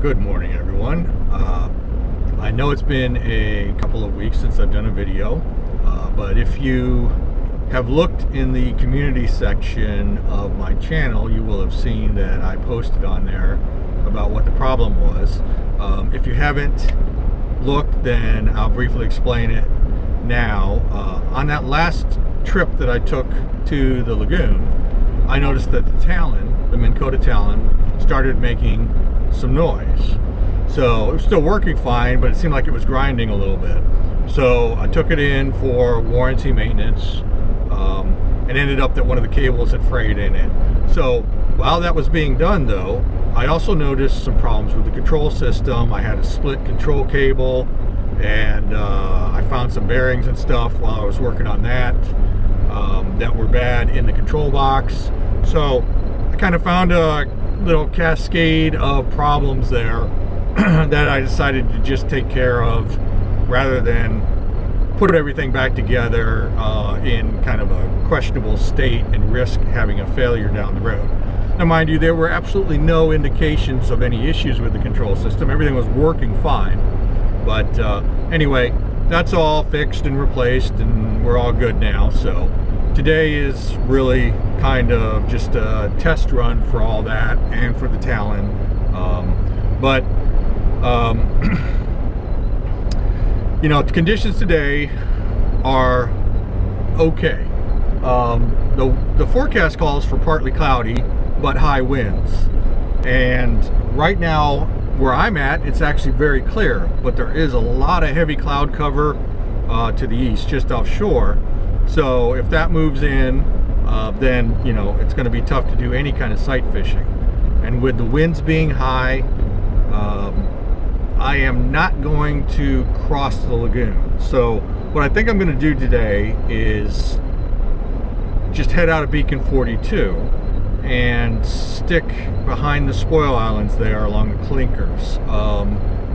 Good morning, everyone. I know it's been a couple of weeks since I've done a video, but if you have looked in the community section of my channel, you will have seen that I posted on there about what the problem was. If you haven't looked, then I'll briefly explain it now. On that last trip that I took to the lagoon, I noticed that the talon, the Minn Kota talon, started making some noise. So it was still working fine, but it seemed like it was grinding a little bit. So I took it in for warranty maintenance, and ended up that one of the cables had frayed in it. So while that was being done though, I also noticed some problems with the control system. I had a split control cable, and I found some bearings and stuff while I was working on that that were bad in the control box. So I kind of found a little cascade of problems there that I decided to just take care of rather than put everything back together in kind of a questionable state and risk having a failure down the road. Now mind you, there were absolutely no indications of any issues with the control system. Everything was working fine. But anyway, that's all fixed and replaced, and we're all good now. So today is really kind of just a test run for all that and for the talon. You know, the conditions today are okay. The forecast calls for partly cloudy but high winds, and right now where I'm at, it's actually very clear, but there is a lot of heavy cloud cover to the east, just offshore. So if that moves in, then you know it's going to be tough to do any kind of sight fishing. And with the winds being high, I am not going to cross the lagoon. So what I think I'm going to do today is just head out of Beacon 42 and stick behind the spoil islands there along the clinkers,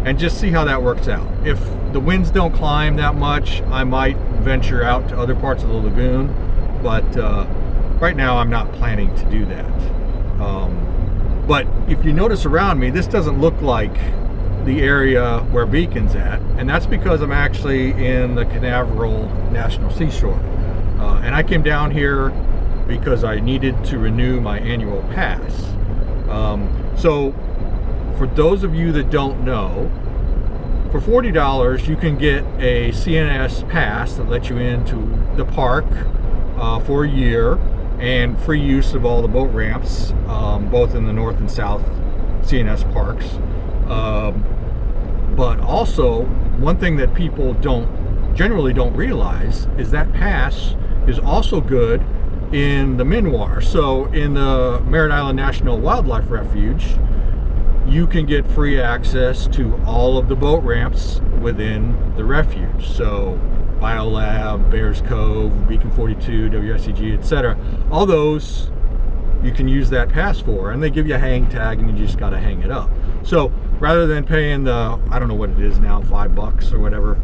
and just see how that works out. If the winds don't climb that much, I might venture out to other parts of the lagoon, but right now I'm not planning to do that. But if you notice around me, this doesn't look like the area where Beacon's at, and that's because I'm actually in the Canaveral National Seashore, and I came down here because I needed to renew my annual pass. So for those of you that don't know, for $40 you can get a CNS pass that lets you into the park for a year, and free use of all the boat ramps, both in the North and South CNS parks. But also, one thing that people generally don't realize is that pass is also good in the Minuar. So in the Merritt Island National Wildlife Refuge, you can get free access to all of the boat ramps within the refuge. So Biolab, Bears Cove, Beacon 42, WSCG, etc. All those you can use that pass for, and they give you a hang tag and you just got to hang it up. So rather than paying the, I don't know what it is now, $5 or whatever,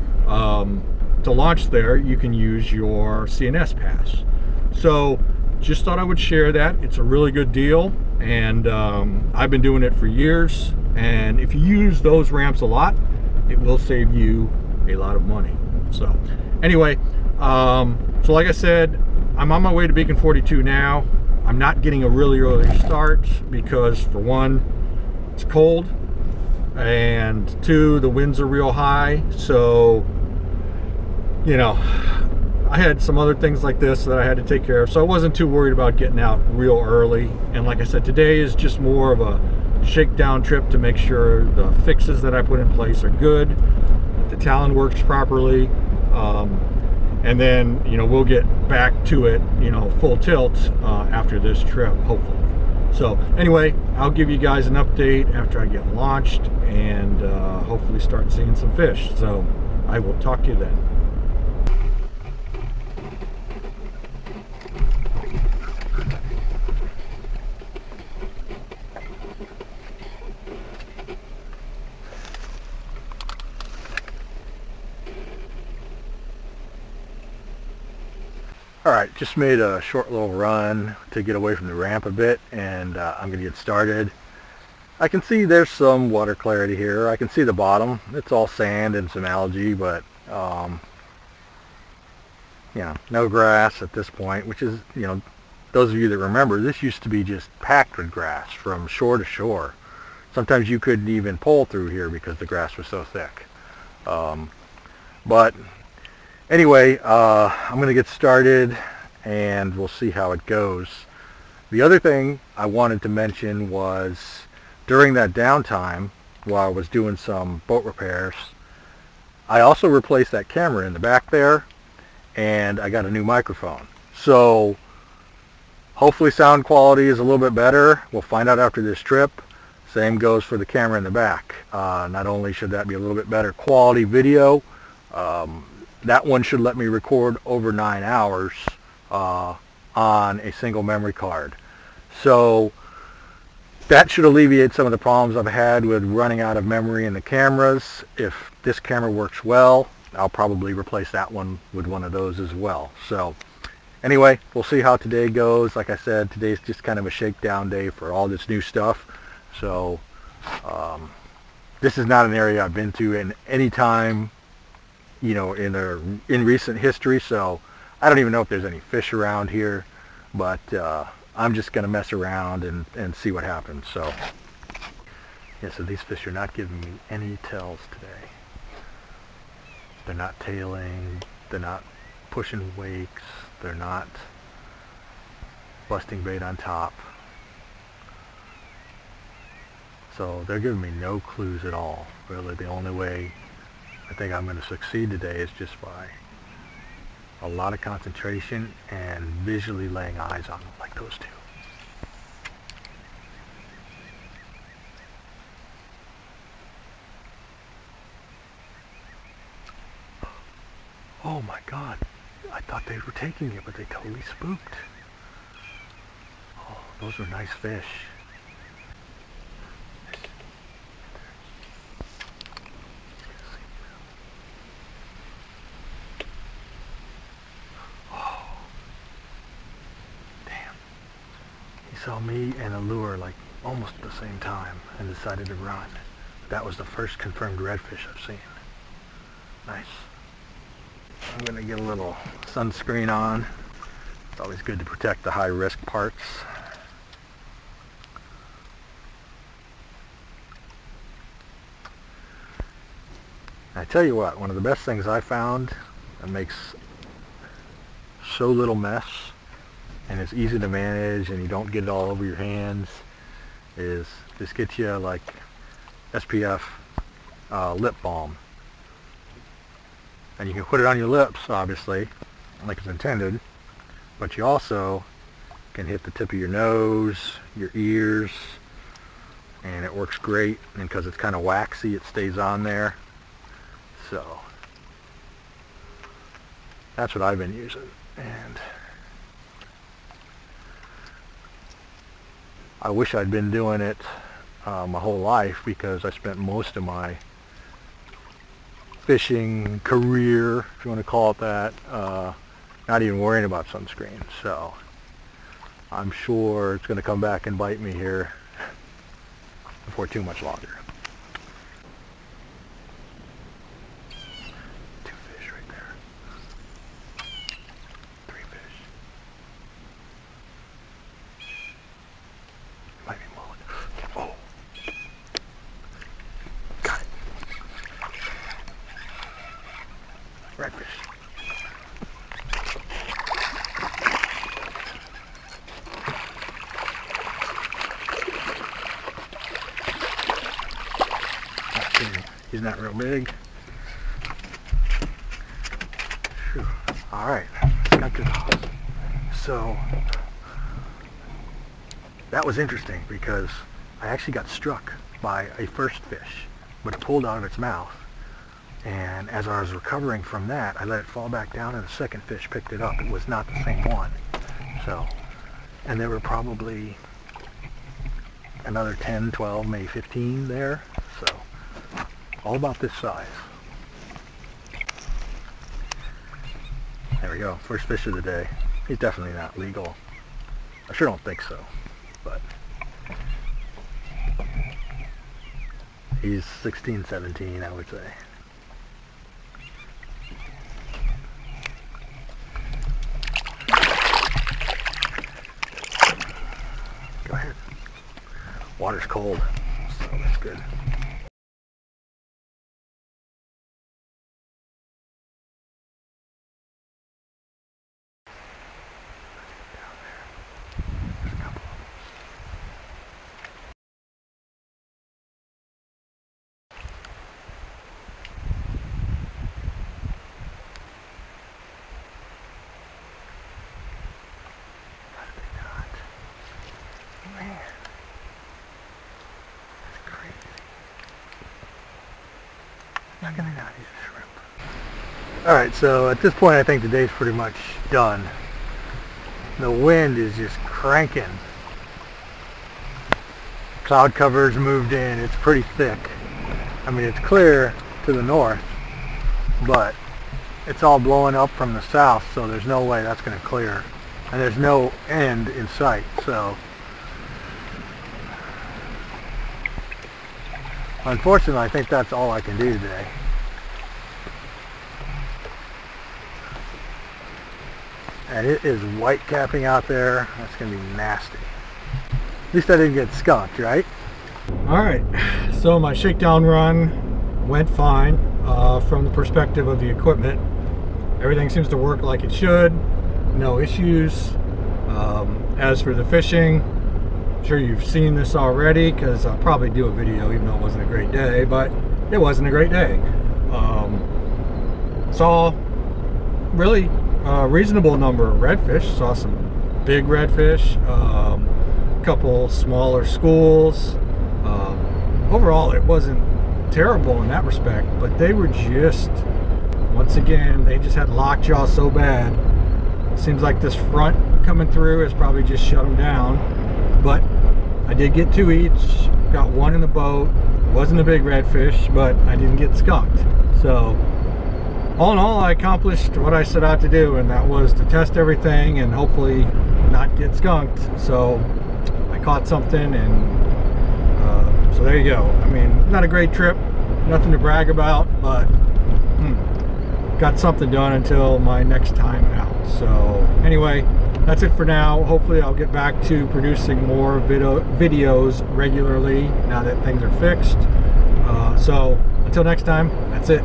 to launch there, you can use your CNS pass. So just thought I would share that. It's a really good deal, and I've been doing it for years, and if you use those ramps a lot, it will save you a lot of money. So anyway, so like I said, I'm on my way to Beacon 42 now. I'm not getting a really early start because, for one, it's cold, and two, the winds are real high. So, you know, I had some other things like this that I had to take care of, so I wasn't too worried about getting out real early. And like I said, today is just more of a shakedown trip to make sure the fixes that I put in place are good, that the talon works properly, and then, you know, we'll get back to it, you know, full tilt after this trip, hopefully. So anyway, I'll give you guys an update after I get launched, and hopefully start seeing some fish. So I will talk to you then. Alright, just made a short little run to get away from the ramp a bit, and I'm going to get started. I can see there's some water clarity here. I can see the bottom. It's all sand and some algae, but yeah, no grass at this point, which is, you know, those of you that remember, this used to be just packed with grass from shore to shore. Sometimes you couldn't even pull through here because the grass was so thick. But anyway, I'm going to get started and we'll see how it goes. The other thing I wanted to mention was during that downtime while I was doing some boat repairs, I also replaced that camera in the back there, and I got a new microphone. So hopefully sound quality is a little bit better. We'll find out after this trip. Same goes for the camera in the back. Not only should that be a little bit better quality video, that one should let me record over 9 hours on a single memory card. So that should alleviate some of the problems I've had with running out of memory in the cameras. If this camera works well, I'll probably replace that one with one of those as well. So anyway, we'll see how today goes. Like I said, today's just kind of a shakedown day for all this new stuff. So this is not an area I've been to in any time, you know, in recent history. So I don't even know if there's any fish around here, but I'm just going to mess around and see what happens. So yeah, so these fish are not giving me any tells today. They're not tailing, they're not pushing wakes, they're not busting bait on top. So they're giving me no clues at all. Really, the only way I think I'm going to succeed today is just by a lot of concentration and visually laying eyes on them like those two. Oh my God, I thought they were taking it, but they totally spooked. Oh, those are nice fish. Saw me and a lure like almost at the same time and decided to run. That was the first confirmed redfish I've seen. Nice. I'm going to get a little sunscreen on. It's always good to protect the high risk parts. I tell you what, one of the best things I found that makes so little mess and it's easy to manage and you don't get it all over your hands is this gets you like SPF lip balm. And you can put it on your lips, obviously, like it's intended, but you also can hit the tip of your nose, your ears, and it works great. And because it's kind of waxy, it stays on there. So that's what I've been using. And I wish I'd been doing it my whole life, because I spent most of my fishing career, if you want to call it that, not even worrying about sunscreen. So I'm sure it's going to come back and bite me here before too much longer. Two fish right there. Three fish. Might be mullet. Oh. Got it. Redfish. He's not real big. Whew. All right, skunked it off. So that was interesting because I actually got struck by a first fish, but it pulled out of its mouth. And as I was recovering from that, I let it fall back down and a second fish picked it up. It was not the same one. So, and there were probably another 10, 12, maybe 15 there. So, all about this size. There we go, first fish of the day. He's definitely not legal. I sure don't think so, but He's 16, 17, I would say. Go ahead. Water's cold, so that's good. Alright, so at this point I think the day's pretty much done. The wind is just cranking. Cloud cover's moved in, it's pretty thick. I mean, it's clear to the north, but it's all blowing up from the south, so there's no way that's going to clear. And there's no end in sight, so unfortunately I think that's all I can do today. And it is white capping out there. That's going to be nasty. At least I didn't get skunked, right? Alright, so my shakedown run went fine from the perspective of the equipment. Everything seems to work like it should. No issues. As for the fishing, I'm sure you've seen this already because I'll probably do a video even though it wasn't a great day, but it wasn't a great day. Saw really a reasonable number of redfish. Saw some big redfish, a couple smaller schools. Overall it wasn't terrible in that respect, but they were just, once again, they just had lockjaw so bad. It seems like this front coming through has probably just shut them down. But I did get 2 each, got 1 in the boat. It wasn't a big redfish, but I didn't get skunked. So all in all, I accomplished what I set out to do, and that was to test everything and hopefully not get skunked. So I caught something, and so there you go. I mean, not a great trip, nothing to brag about, but got something done until my next time out. So anyway, that's it for now. Hopefully I'll get back to producing more videos regularly now that things are fixed. So until next time, that's it.